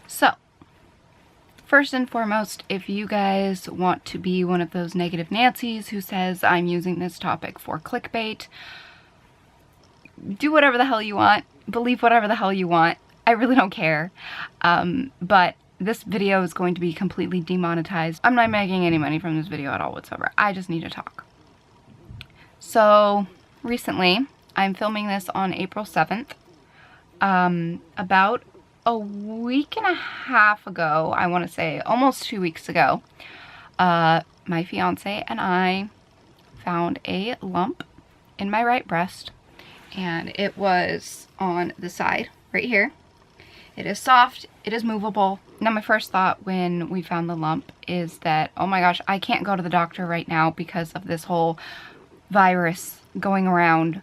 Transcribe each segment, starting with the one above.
So, first and foremost, if you guys want to be one of those negative Nancys who says I'm using this topic for clickbait, do whatever the hell you want, believe whatever the hell you want. I really don't care. But this video is going to be completely demonetized. I'm not making any money from this video at all whatsoever. I just need to talk. So, recently, I'm filming this on April 7th. About a week and a half ago, I want to say almost 2 weeks ago, my fiance and I found a lump in my right breast, and it was on the side right here. It is soft, it is movable. Now my first thought when we found the lump is that, oh my gosh, I can't go to the doctor right now because of this whole virus going around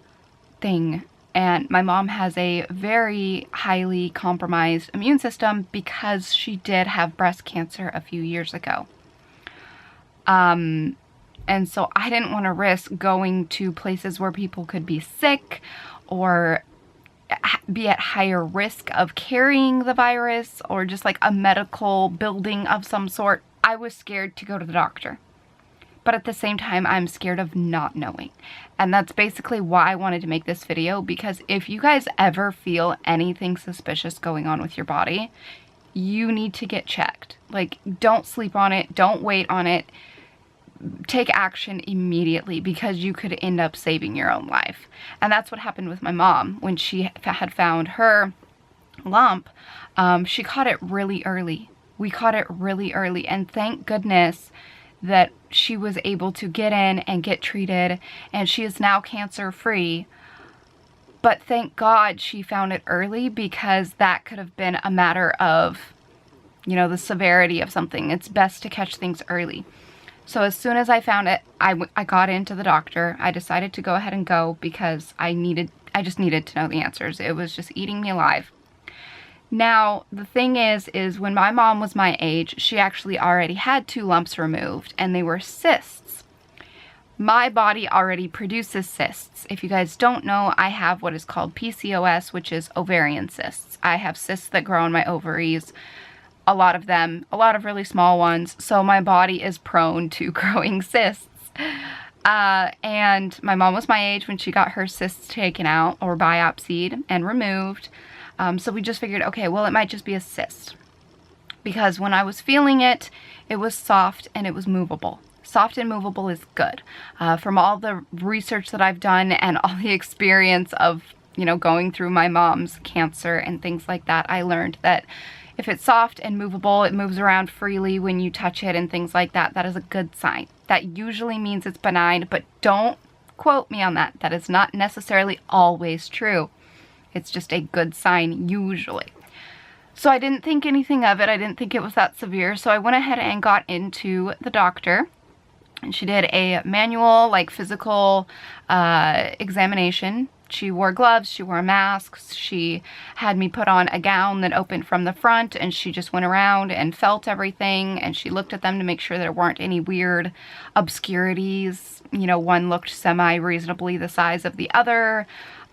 thing. And my mom has a very highly compromised immune system because she did have breast cancer a few years ago. And so I didn't want to risk going to places where people could be sick or be at higher risk of carrying the virus, or just like a medical building of some sort. I was scared to go to the doctor. But at the same time, I'm scared of not knowing. And that's basically why I wanted to make this video, because if you guys ever feel anything suspicious going on with your body, you need to get checked. Like, don't sleep on it. Don't wait on it. Take action immediately, because you could end up saving your own life. And that's what happened with my mom. When she had found her lump, she caught it really early. We caught it really early, and thank goodness that she was able to get in and get treated, and she is now cancer-free. But thank God she found it early, because that could have been a matter of, you know, the severity of something. It's best to catch things early. So as soon as I found it, I got into the doctor. I decided to go ahead and go because I just needed to know the answers. It was just eating me alive. Now, the thing is when my mom was my age, she actually already had 2 lumps removed, and they were cysts. My body already produces cysts. If you guys don't know, I have what is called PCOS, which is ovarian cysts. I have cysts that grow in my ovaries, a lot of them, a lot of really small ones, so my body is prone to growing cysts. And my mom was my age when she got her cysts taken out, or biopsied and removed. So we just figured, okay, well, it might just be a cyst. Because when I was feeling it, it was soft and it was movable. Soft and movable is good. From all the research that I've done and all the experience of, you know, going through my mom's cancer and things like that, I learned that if it's soft and movable, it moves around freely when you touch it and things like that, that is a good sign. That usually means it's benign, but don't quote me on that. That is not necessarily always true. It's just a good sign, usually. So I didn't think anything of it. I didn't think it was that severe. So I went ahead and got into the doctor. And she did a manual, like, physical examination. She wore gloves, she wore masks, she had me put on a gown that opened from the front, and she just went around and felt everything, and she looked at them to make sure there weren't any weird obscurities. You know, one looked semi-reasonably the size of the other.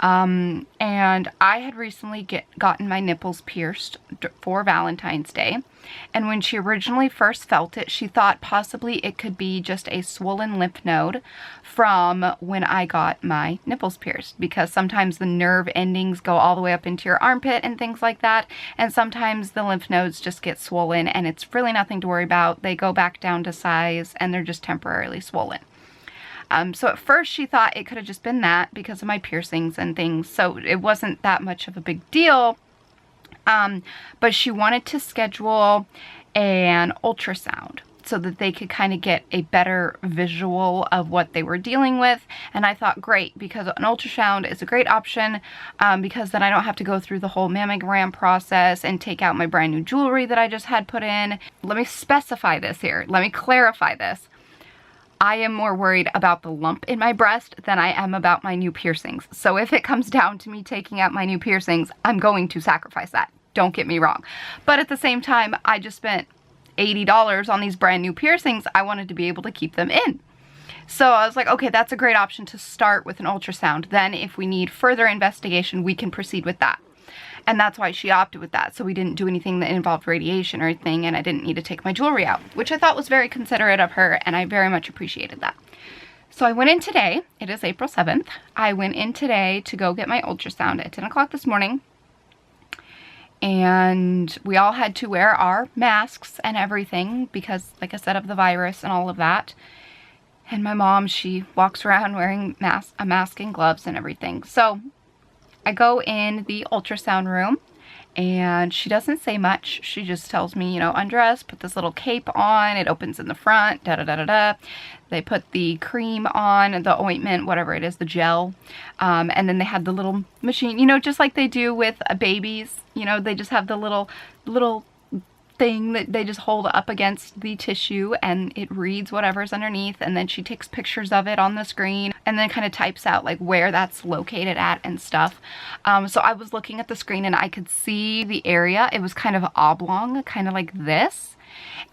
And I had recently gotten my nipples pierced for Valentine's Day. And when she originally first felt it, she thought possibly it could be just a swollen lymph node from when I got my nipples pierced. Because sometimes the nerve endings go all the way up into your armpit and things like that. And sometimes the lymph nodes just get swollen, and it's really nothing to worry about. They go back down to size, and they're just temporarily swollen. So at first she thought it could have just been that because of my piercings and things, so it wasn't that much of a big deal. But she wanted to schedule an ultrasound so that they could kind of get a better visual of what they were dealing with. And I thought, great, because an ultrasound is a great option, because then I don't have to go through the whole mammogram process and take out my brand new jewelry that I just had put in. Let me specify this here. Let me clarify this. I am more worried about the lump in my breast than I am about my new piercings. So if it comes down to me taking out my new piercings, I'm going to sacrifice that. Don't get me wrong. But at the same time, I just spent $80 on these brand new piercings. I wanted to be able to keep them in. So I was like, okay, that's a great option to start with an ultrasound. Then if we need further investigation, we can proceed with that. And that's why she opted with that. So we didn't do anything that involved radiation or anything, and I didn't need to take my jewelry out, which I thought was very considerate of her, and I very much appreciated that. So I went in today. It is April 7th. I went in today to go get my ultrasound at 10 o'clock this morning. And we all had to wear our masks and everything because, like I said, of the virus and all of that. And my mom, she walks around wearing a mask and gloves and everything. So I go in the ultrasound room and she doesn't say much. She just tells me, you know, undress, put this little cape on, it opens in the front, da-da-da-da-da. They put the cream on, the ointment, whatever it is, the gel. And then they had the little machine, you know, just like they do with babies. You know, they just have the little thing that they just hold up against the tissue and it reads whatever's underneath, and then she takes pictures of it on the screen and then kind of types out like where that's located at and stuff. So I was looking at the screen and I could see the area. It was kind of oblong, kind of like this.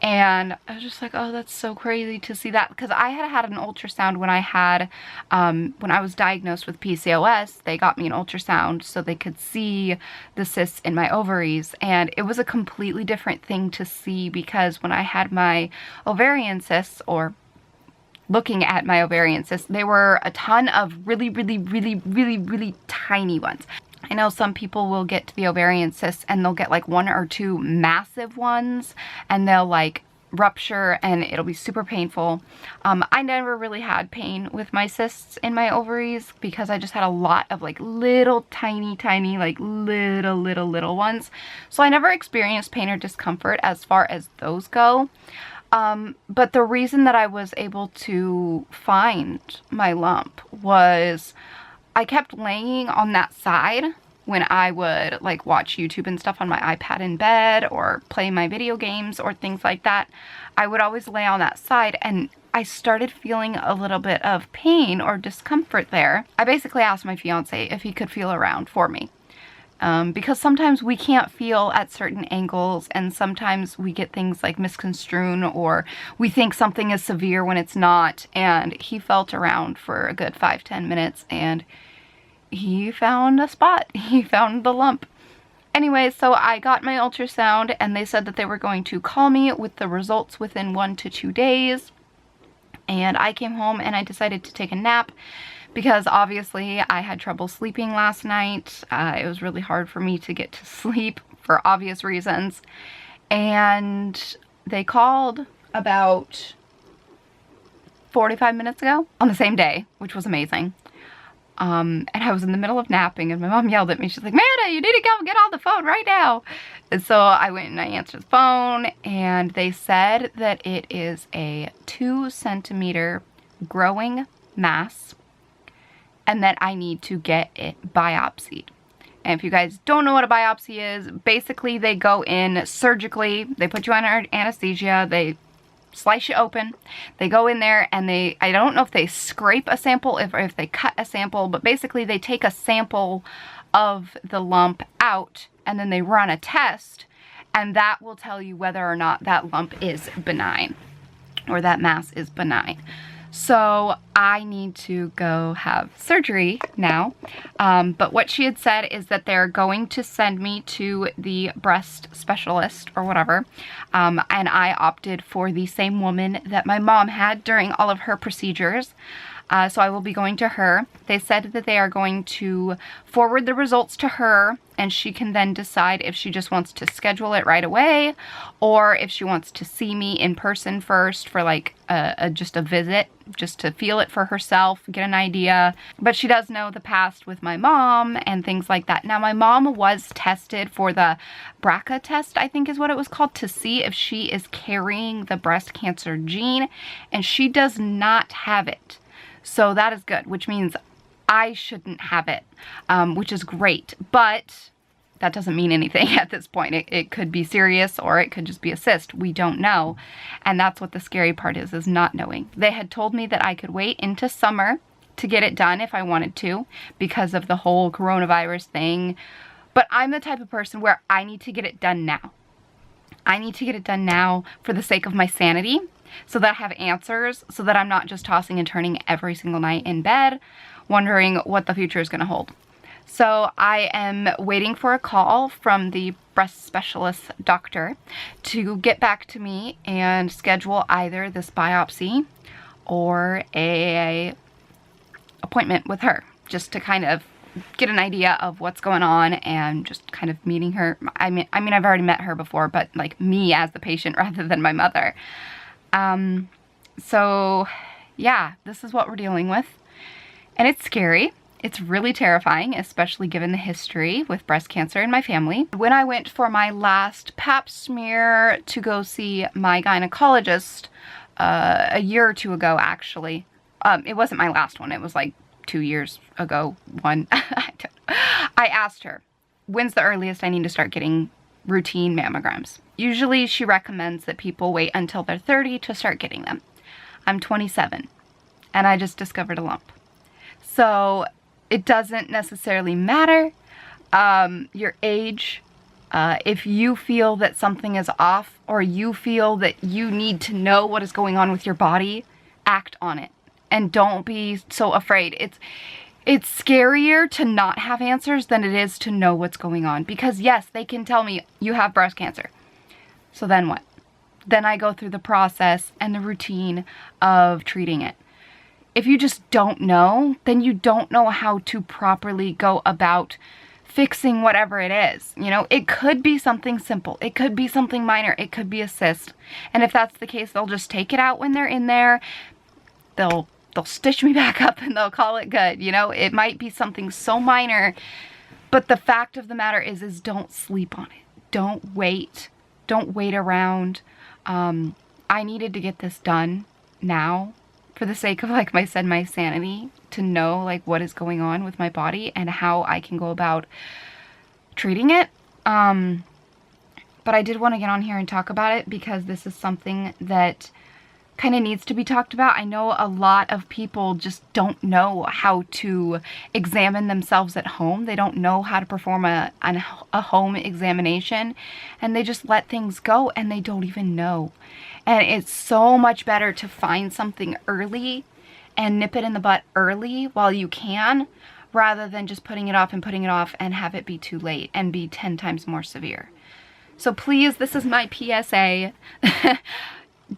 And I was just like, oh, that's so crazy to see that, because I had an ultrasound when I had, when I was diagnosed with PCOS. They got me an ultrasound so they could see the cysts in my ovaries, and it was a completely different thing to see, because when I had my ovarian cysts, or looking at my ovarian cysts, they were a ton of really tiny ones. I know some people will get to the ovarian cysts and they'll get like 1 or 2 massive ones and they'll like rupture and it'll be super painful. I never really had pain with my cysts in my ovaries because I just had a lot of like little tiny like little ones. So I never experienced pain or discomfort as far as those go. But the reason that I was able to find my lump was I kept laying on that side when I would like watch YouTube and stuff on my iPad in bed or play my video games or things like that. I would always lay on that side and I started feeling a little bit of pain or discomfort there. I basically asked my fiance if he could feel around for me. Because sometimes we can't feel at certain angles, and sometimes we get things like misconstrued, or we think something is severe when it's not. And he felt around for a good 5-10 minutes and he found a spot. He found the lump. Anyway, so I got my ultrasound and they said that they were going to call me with the results within 1 to 2 days. And I came home and I decided to take a nap, because obviously I had trouble sleeping last night. It was really hard for me to get to sleep for obvious reasons. And they called about 45 minutes ago on the same day, which was amazing. And I was in the middle of napping and my mom yelled at me. She's like, Amanda, you need to come get on the phone right now. And so I went and I answered the phone and they said that it is a 2-centimeter growing mass and that I need to get it biopsied. And if you guys don't know what a biopsy is, basically they go in surgically, they put you under anesthesia, they slice you open, they go in there and I don't know if they scrape a sample, if they cut a sample, but basically they take a sample of the lump out and then they run a test, and that will tell you whether or not that lump is benign or that mass is benign. So I need to go have surgery now. But what she had said is that they're going to send me to the breast specialist or whatever. And I opted for the same woman that my mom had during all of her procedures. So I will be going to her. They said that they are going to forward the results to her and she can then decide if she just wants to schedule it right away or if she wants to see me in person first for like just a visit, just to feel it for herself, get an idea. But she does know the past with my mom and things like that. Now my mom was tested for the BRCA test, I think is what it was called, to see if she is carrying the breast cancer gene, and she does not have it. So that is good, which means I shouldn't have it, which is great. But that doesn't mean anything at this point. It could be serious or it could just be a cyst. We don't know. And that's what the scary part is not knowing. They had told me that I could wait into summer to get it done if I wanted to because of the whole coronavirus thing. But I'm the type of person where I need to get it done now. I need to get it done now for the sake of my sanity, so that I have answers, so that I'm not just tossing and turning every single night in bed, wondering what the future is going to hold. So I am waiting for a call from the breast specialist doctor to get back to me and schedule either this biopsy or a appointment with her, just to kind of get an idea of what's going on and just kind of meeting her. I mean I've already met her before, but like me as the patient rather than my mother. So yeah, this is what we're dealing with, and it's scary. It's really terrifying, especially given the history with breast cancer in my family. When I went for my last pap smear to go see my gynecologist a year or two ago, actually, it wasn't my last one, it was like 2 years ago, one. I asked her, when's the earliest I need to start getting routine mammograms? Usually she recommends that people wait until they're 30 to start getting them. I'm 27 and I just discovered a lump. So it doesn't necessarily matter your age. If you feel that something is off, or you feel that you need to know what is going on with your body, act on it. And don't be so afraid. It's scarier to not have answers than it is to know what's going on. Because yes, they can tell me you have breast cancer. So then what? Then I go through the process and the routine of treating it. If you just don't know, then you don't know how to properly go about fixing whatever it is. You know, it could be something simple. It could be something minor. It could be a cyst. And if that's the case, they'll just take it out when they're in there. They'll stitch me back up and they'll call it good. You know, it might be something so minor, but the fact of the matter is don't sleep on it. Don't wait. Don't wait around. I needed to get this done now, for the sake of, like I said, my sanity, to know like what is going on with my body and how I can go about treating it. But I did want to get on here and talk about it because this is something that kind of needs to be talked about. I know a lot of people just don't know how to examine themselves at home. They don't know how to perform a home examination, and they just let things go and they don't even know. And it's so much better to find something early and nip it in the butt early while you can, rather than just putting it off and have it be too late and be 10 times more severe. So please, this is my PSA.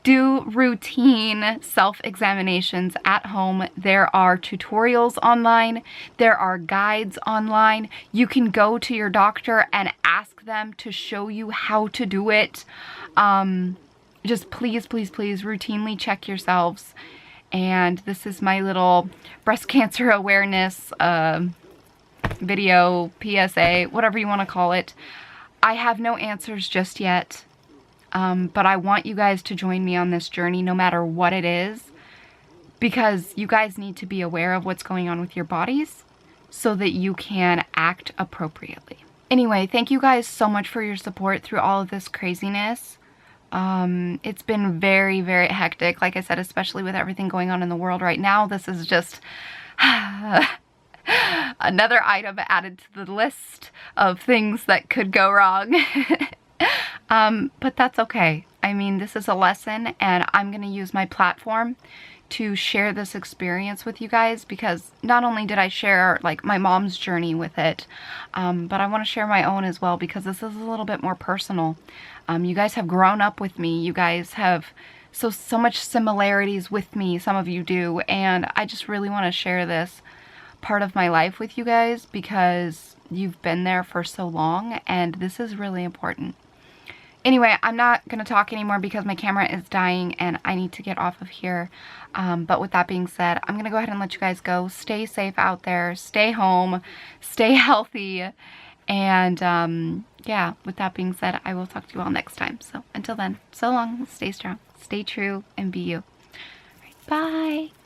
Do routine self-examinations at home. There are tutorials online. There are guides online. You can go to your doctor and ask them to show you how to do it. Just please, please, please routinely check yourselves. And this is my little breast cancer awareness video, PSA, whatever you want to call it. I have no answers just yet. But I want you guys to join me on this journey no matter what it is, because you guys need to be aware of what's going on with your bodies so that you can act appropriately. Anyway, thank you guys so much for your support through all of this craziness. It's been very, very hectic. Like I said, especially with everything going on in the world right now, this is just another item added to the list of things that could go wrong. But that's okay. I mean, this is a lesson, and I'm going to use my platform to share this experience with you guys, because not only did I share like my mom's journey with it, but I want to share my own as well, because this is a little bit more personal. You guys have grown up with me. You guys have so much similarities with me. Some of you do, and I just really want to share this part of my life with you guys because you've been there for so long, and this is really important. Anyway, I'm not going to talk anymore because my camera is dying and I need to get off of here. But with that being said, I'm going to go ahead and let you guys go. Stay safe out there. Stay home. Stay healthy. And yeah, with that being said, I will talk to you all next time. So until then, so long. Stay strong. Stay true and be you. All right, bye.